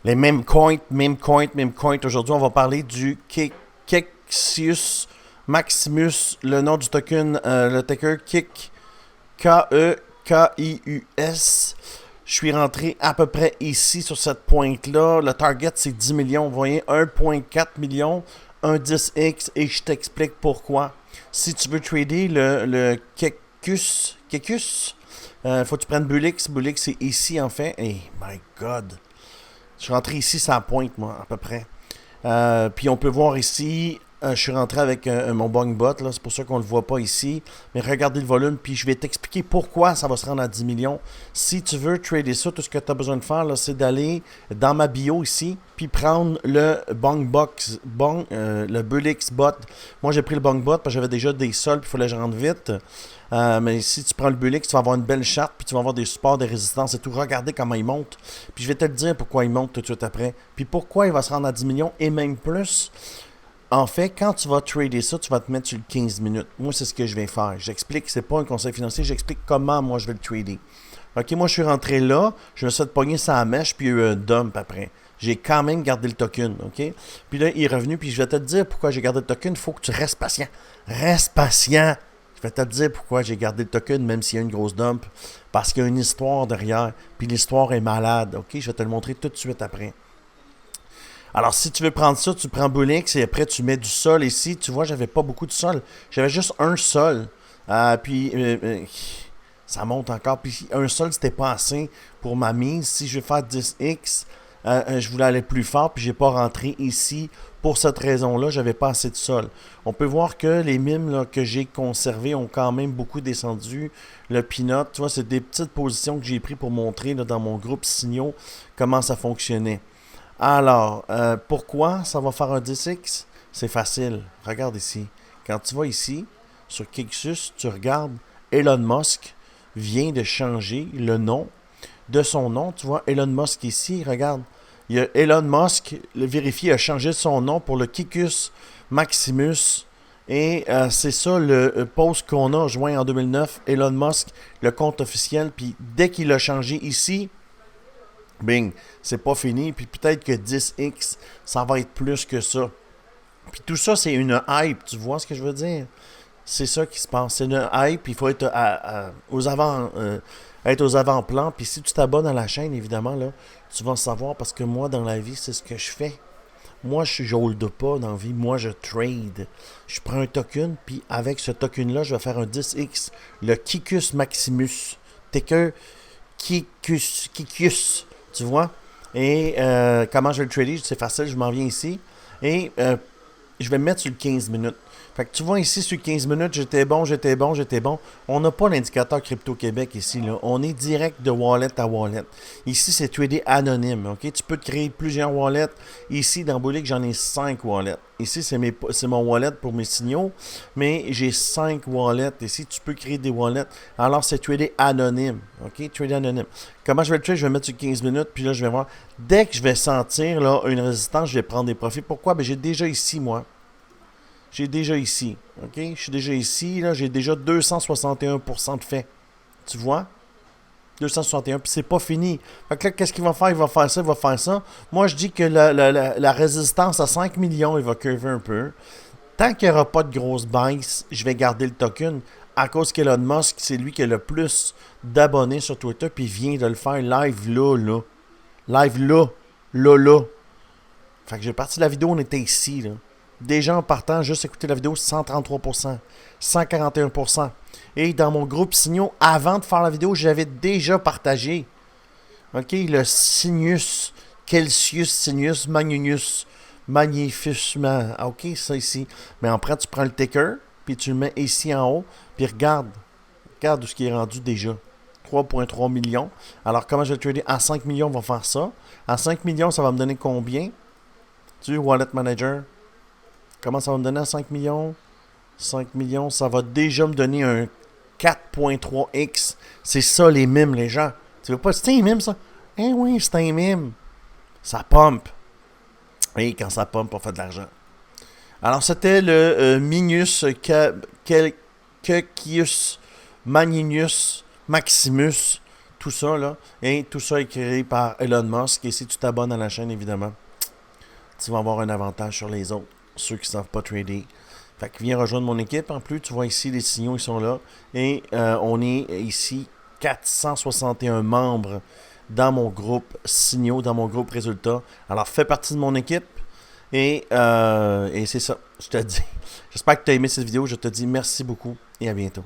Les mêmes coins, même coin, même coin. Aujourd'hui, on va parler du Kekius Maximus, le nom du token, le ticker Kik, Kekius. Je suis rentré à peu près ici sur cette pointe-là. Le target, c'est 10 millions. Vous voyez, 1,4 million, un 10x, et je t'explique pourquoi. Si tu veux trader le Kekius, faut que tu prennes Bullix. Bullix, c'est ici, en fait. Hey, my God. Je suis rentré ici, ça pointe, moi, à peu près. Puis on peut voir ici, je suis rentré avec mon bong bot, là, c'est pour ça qu'on ne le voit pas ici. Mais regardez le volume, puis je vais t'expliquer pourquoi ça va se rendre à 10 millions. Si tu veux trader ça, tout ce que tu as besoin de faire, là, c'est d'aller dans ma bio ici, puis prendre le le Bullix bot. Moi, j'ai pris le bong bot parce que j'avais déjà des sols, puis il fallait que je rentre vite. Mais si tu prends le Bullix, tu vas avoir une belle charte, puis tu vas avoir des supports, des résistances et tout. Regardez comment il monte. Puis je vais te le dire pourquoi il monte tout de suite après. Puis pourquoi il va se rendre à 10 millions et même plus. En fait, quand tu vas trader ça, tu vas te mettre sur le 15 minutes. Moi, c'est ce que je vais faire. J'explique, c'est pas un conseil financier, j'explique comment moi je vais le trader. Ok, moi je suis rentré là, je me suis fait pogner sa mèche, puis il y a eu un dump après. J'ai quand même gardé le token, ok? Puis là, il est revenu, puis je vais te dire pourquoi j'ai gardé le token. Il faut que tu restes patient. Reste patient. Je vais te dire pourquoi j'ai gardé le token, même s'il y a une grosse dump. Parce qu'il y a une histoire derrière, puis l'histoire est malade, ok? Je vais te le montrer tout de suite après. Alors, si tu veux prendre ça, tu prends Bullix et après, tu mets du sol ici. Tu vois, j'avais pas beaucoup de sol. J'avais juste un sol. Ça monte encore. Puis un sol, c'était pas assez pour ma mise. Si je vais faire 10x, je voulais aller plus fort, puis j'ai pas rentré ici. Pour cette raison-là, j'avais pas assez de sol. On peut voir que les mimes là, que j'ai conservés ont quand même beaucoup descendu. Le peanut, tu vois, c'est des petites positions que j'ai prises pour montrer là, dans mon groupe signaux comment ça fonctionnait. Alors, pourquoi ça va faire un 10x? C'est facile. Regarde ici. Quand tu vas ici, sur Kixus, tu regardes Elon Musk vient de changer le nom de son nom. Tu vois Elon Musk ici, regarde. Il y a Elon Musk, le vérifié, a changé son nom pour le Kekius Maximus. Et c'est ça le post qu'on a joint en 2009. Elon Musk, le compte officiel. Puis dès qu'il a changé ici, bing, c'est pas fini. Puis peut-être que 10x, ça va être plus que ça. Puis tout ça, c'est une hype. Tu vois ce que je veux dire? C'est ça qui se passe. C'est une hype. Il faut être être aux avant-plans. Puis si tu t'abonnes à la chaîne, évidemment, là, tu vas savoir parce que moi, dans la vie, c'est ce que je fais. Moi, je hold pas dans la vie. Moi, je trade. Je prends un token, puis avec ce token-là, je vais faire un 10x. Le Kekius Maximus. Ticker Kekius. Tu vois? Et comment je vais le trader? C'est facile, je m'en viens ici. Et je vais me mettre sur le 15 minutes. Fait que tu vois ici sur 15 minutes, j'étais bon. On n'a pas l'indicateur Crypto Québec ici, là. On est direct de wallet à wallet. Ici, c'est tradé anonyme, ok? Tu peux te créer plusieurs wallets. Ici, dans Bullix, j'en ai 5 wallets. Ici, c'est mon wallet pour mes signaux, mais j'ai 5 wallets. Ici, tu peux créer des wallets. Alors, c'est tradé anonyme, ok? Tradé anonyme. Comment je vais le trader? Je vais mettre sur 15 minutes, puis là, je vais voir. Dès que je vais sentir là, une résistance, je vais prendre des profits. Pourquoi? Ben, j'ai déjà ici, moi. J'ai déjà ici. OK? Je suis déjà ici. Là, j'ai déjà 261% de fait. Tu vois? 261. Puis c'est pas fini. Fait que là, qu'est-ce qu'il va faire? Il va faire ça, il va faire ça. Moi, je dis que la résistance à 5 millions, il va curver un peu. Tant qu'il n'y aura pas de grosse baisse, je vais garder le token. À cause qu'Elon Musk, c'est lui qui a le plus d'abonnés sur Twitter. Puis il vient de le faire live là. Live là. Fait que j'ai parti de la vidéo, on était ici, là. Déjà en partant, juste écouter la vidéo, 133%, 141%. Et dans mon groupe Signaux, avant de faire la vidéo, j'avais déjà partagé. OK, le Sinus, Celsius, Sinus, Magnus, Magnificement. OK, ça ici. Mais après, tu prends le ticker, puis tu le mets ici en haut, puis regarde où ce qui est rendu déjà. 3,3 millions. Alors, comment je vais trader? À 5 millions, on va faire ça. À 5 millions, ça va me donner combien? Tu veux, Wallet Manager? Comment ça va me donner à 5 millions? 5 millions, ça va déjà me donner un 4.3x. C'est ça les mimes, les gens. Tu veux pas, c'est un mime, ça? Eh oui, c'est un mime. Ça pompe. Et quand ça pompe, on fait de l'argent. Alors, c'était le Minus Kekius Magnus Maximus. tout ça, là. Et tout ça est créé par Elon Musk. Et si tu t'abonnes à la chaîne, évidemment, tu vas avoir un avantage sur les autres, ceux qui ne savent pas trader. Fait que viens rejoindre mon équipe. En plus, tu vois ici, les signaux, ils sont là. Et on est ici 461 membres dans mon groupe signaux, dans mon groupe résultats. Alors, fais partie de mon équipe. Et c'est ça, je te dis. J'espère que tu as aimé cette vidéo. Je te dis merci beaucoup et à bientôt.